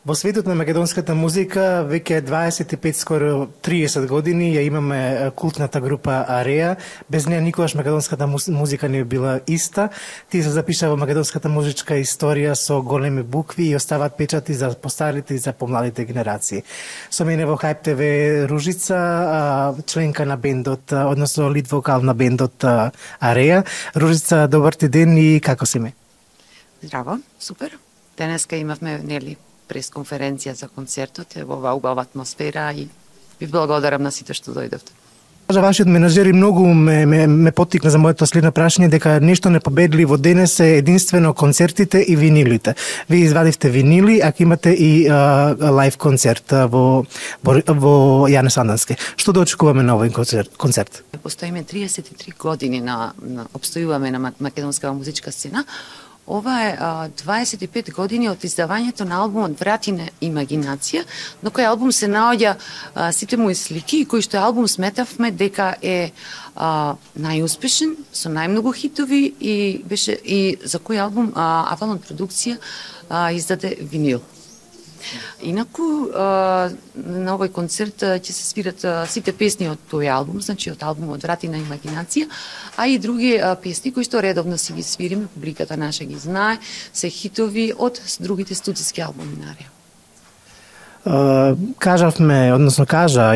Во светот на македонската музика веќе 25 скоро 30 години ја имаме култната група Ареа. Без неа никогаш македонската музика не била иста. Тие се запиша во македонската музичка историја со големи букви и остават печати за постарите и за помладите генерации. Со мене во Hype TV Ружица, членка на бендот, односно лид вокал на бендот Ареа. Ружица, добар ти ден и како си ме? Здраво, супер. Денеска имавме пресконференција за концертот во оваа убава атмосфера и ви благодарам на сите што дојдовте. Вашиот менаџер и многу ме поттикна за моето следно прашање дека нешто непобедливо денес е единствено концертите и винилите. Ви извадивте винили, а имате и лайв концерт во Јане Сандански. Што да очекуваме на овој концерт? Постоиме 33 години обстојуваме на македонска музичка сцена. Ова е 25 години од издавањето на албумот Врати на имагинација, на кој албум се наоѓа сите мои слики, кој што албум сметавме дека е најуспешен, со најмногу хитови и беше и за кој албум Авалон продукција издаде винил. Инаку, на овој концерт ќе се свират сите песни од тој албум, значи од албумот Врати на имагинација, а и други песни кои што редовно си ги свириме, публиката наша ги знае, се хитови од другите студиски албуми на Ареа. Кажа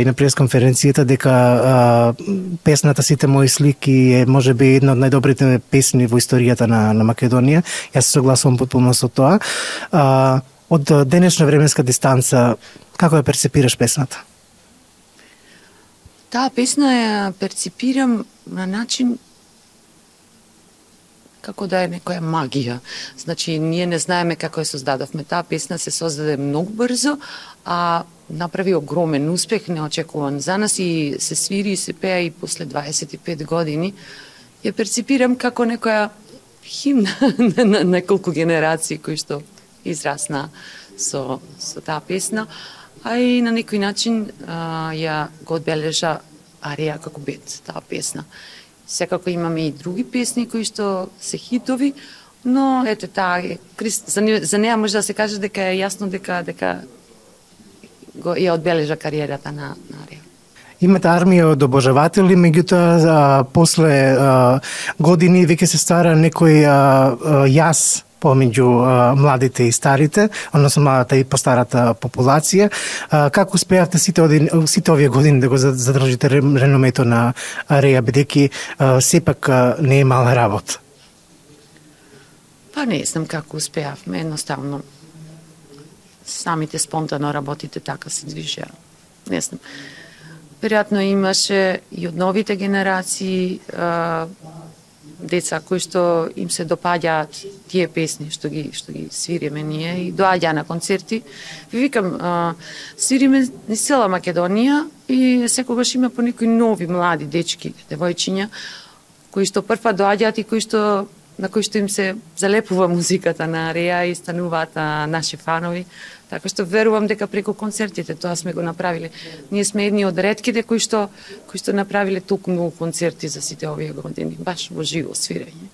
и на пресконференцијата дека песната Сите мои слики е можеби една од најдобрите песни во историјата на Македонија. Јас се согласувам потполно со тоа. Од денешна временска дистанца, како ја перцепираш песната? Таа песна ја перцепирам на начин како да е некоја магија. Значи, ние не знаеме како ја создадовме. Таа песна се создаде многу брзо, а направи огромен успех, неочекуван за нас и се свири и се пеа и после 25 години. Ја перцепирам како некоја химна на неколку генерации кои што израсна со таа песна, а и на некој начин ја го одбележа Ареа како бенд, таа песна. Секако имаме и други песни кои што се хитови, но ете таа за неа може да се каже дека е јасно дека ја одбележа кариерата на Ареа. Имате армија од обожаватели, меѓутоа после години веќе се ствара некој јас помеѓу младите и старите, односно младата и постарата популација. Како успеавте сите овие години да го задржите реномето на Ареа, бидејќи сепак не е мала работа? Па не знам како успеавме, едноставно самите спонтано работите така се движеа. Не знам. Веројатно имаше и од новите генерации деца кои што им се допаѓаат тие песни што ги свириме ние и доаѓа на концерти. Ви викам, свириме низ цела Македонија и секогаш има по некои нови млади дечки, девојчиња кои што прва доаѓаат и на кои што им се залепува музиката на Ареа и стануваат наши фанови. Така што верувам дека преку концертите тоа сме го направиле. Ние сме едни од ретките кои што направиле толку многу концерти за сите овие години, баш во живо свирење.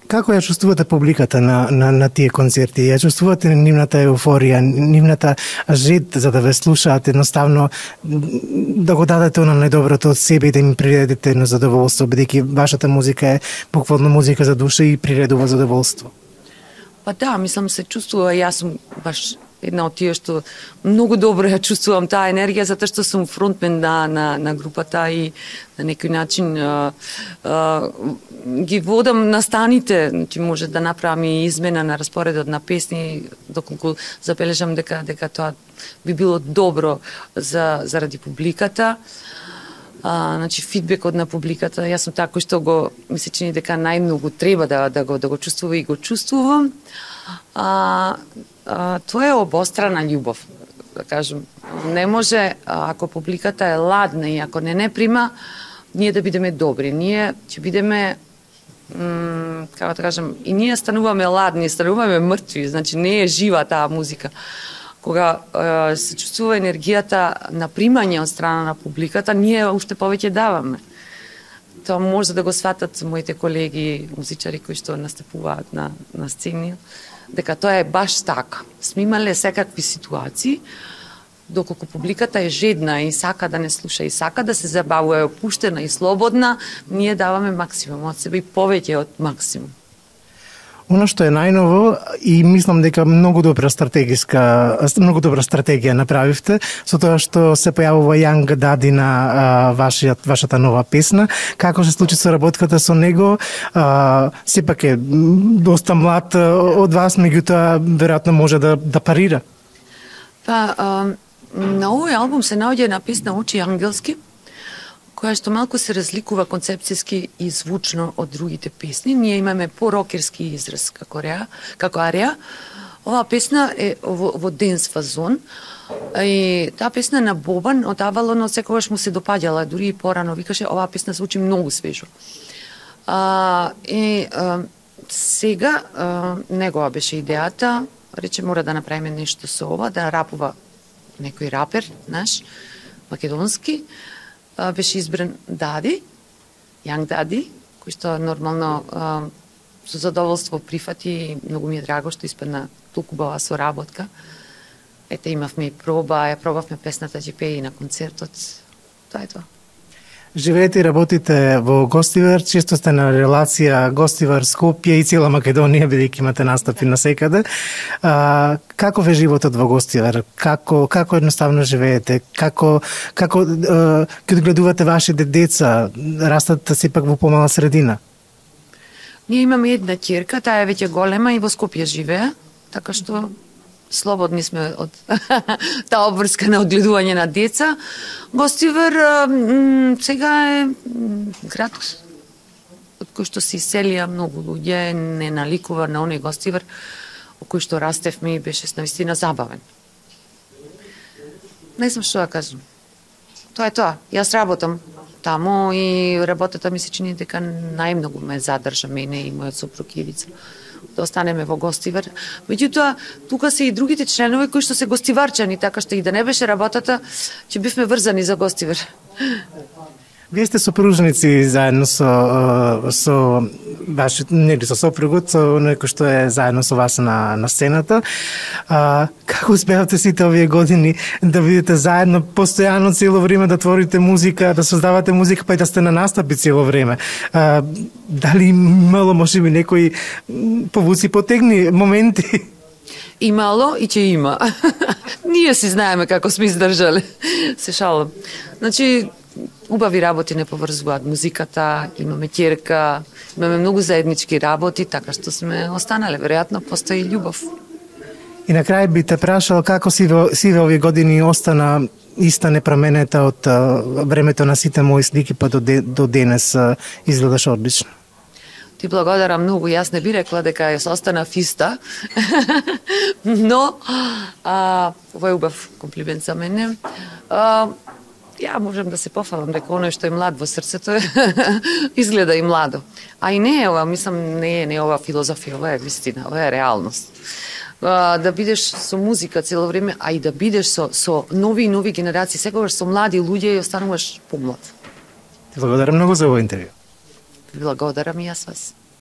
Како ја чувствувате публиката на тие концерти? Ја чувствувате нивната еуфорија, нивната жед за да ве слушаат, едноставно да го дадете оно најдоброто од себе и да им приредите едно задоволство, бидејќи вашата музика е буквално музика за душа и приредува задоволство? Па да, мислам се чувствува, јас сум баш една од тие што многу добро ја чувствувам таа енергија, затоа што сум фронтмен на групата и на некој начин ги водам настаните, значи може да направам и измена на распоредот на песни, доколку забележам дека тоа би било добро заради публиката. Значи фидбекот на публиката, јас сум тако што ми се чини дека најмногу треба да го чувствува и го чувствувам. Тоа е обострана љубов, да кажем. Не може, ако публиката е ладна и ако не прима, ние да бидеме добри. Ние ќе бидеме, како да кажем, и ние стануваме ладни, стануваме мртви, значи не е жива таа музика. Кога се чувствува енергијата на примање од страна на публиката, ние уште повеќе даваме. Тоа може да го сватат моите колеги музичари кои што настапуваат на сцени. дека тоа е баш така. Сме имале секакви ситуации, доколку публиката е жедна и сака да не слуша и сака да се забавува, е опуштена и слободна, ние даваме максимум од себе и повеќе од максимум. Оно што е најново и мислам дека многу добра стратегија направивте со тоа што се појавува Young Daddy на вашата нова песна. Како се случи соработката со него? Сепак е доста млад од вас, меѓутоа веројатно може да парира. Па, на овој албум се наоѓа една песна Очи ангелски, која што малку се разликува концепцијски и звучно од другите песни. Ние имаме порокерски израз како Ареа. Оваа песна е во денс фазон. И таа песна на Бобан од Авалон секогаш му се допаѓала, дури и порано викаше оваа песна звучи многу свежо. Сега негова беше идејата, рече мора да направиме нешто со ова, да рапува некој рапер наш македонски. Беше избран Дади, Young Daddy, кој што нормално со задоволство прифати и многу ми е драго што испадна толку убава соработка. Ете, имавме и пробавме песната ќе пее и на концертот. Тоа е тоа. Живеете и работите во Гостивар, често сте на релација Гостивар, Скопје и цела Македонија, бидејќи имате настапи насекаде. Каков е животот во Гостивар? Како едноставно живеете? Како ќе гледувате вашите деца, растат сепак во помала средина? Ние имаме една ќерка, таа е веќе голема и во Скопје живее, така што слободни сме од таа обврска на одгледување на деца. Гостивар сега е град од кој што се иселија многу луѓе, не наликува на оној Гостивар во кој што растевме и беше навистина забавен. Не знам што да кажам. Тоа е тоа. Јас работам таму и работата ми се чини дека најмногу ме задржа мене и мојот сопруг Ивица. Да останеме во Гостивар. Меѓутоа, тука се и другите членови кои што се гостиварчани, така што и да не беше работата, ќе бивме врзани за Гостивар. Вие сте сопружници заедно со вашиот, нели со сопругот, со некој што е заедно со вас на сцената. Како успеавте сите овие години да бидете заедно постојано цело време, да творите музика, да создавате музика, па и да сте на настапи цело време? Дали имало можеби некои повуци потегни моменти? Имало и ќе има. Ние си знаеме како сме издржале. Се шалам. Значи, убави работи не поврзуваат музиката, имаме ќерка, имаме многу заеднички работи, така што сме останале. Веројатно постои љубов. И на крај би те прашал како сиве овие години остана иста непроменета од времето на сите мои слики па до денес изгледаш одлично. Ти благодарам многу, јас не би рекла дека ја останав иста, но ова е убав комплимент за мене. Ја можам да се пофалам дека оној што е млад во срцето изгледа и младо. А и не е ова, мислам, не е ова филозофија, ова е вистина, ова е реалност. Да бидеш со музика цело време, а и да бидеш со нови и нови генерации, секогаш со млади луѓе и остануваш помлад. Ти благодарам многу за овој интервју. Благодарам и јас вас.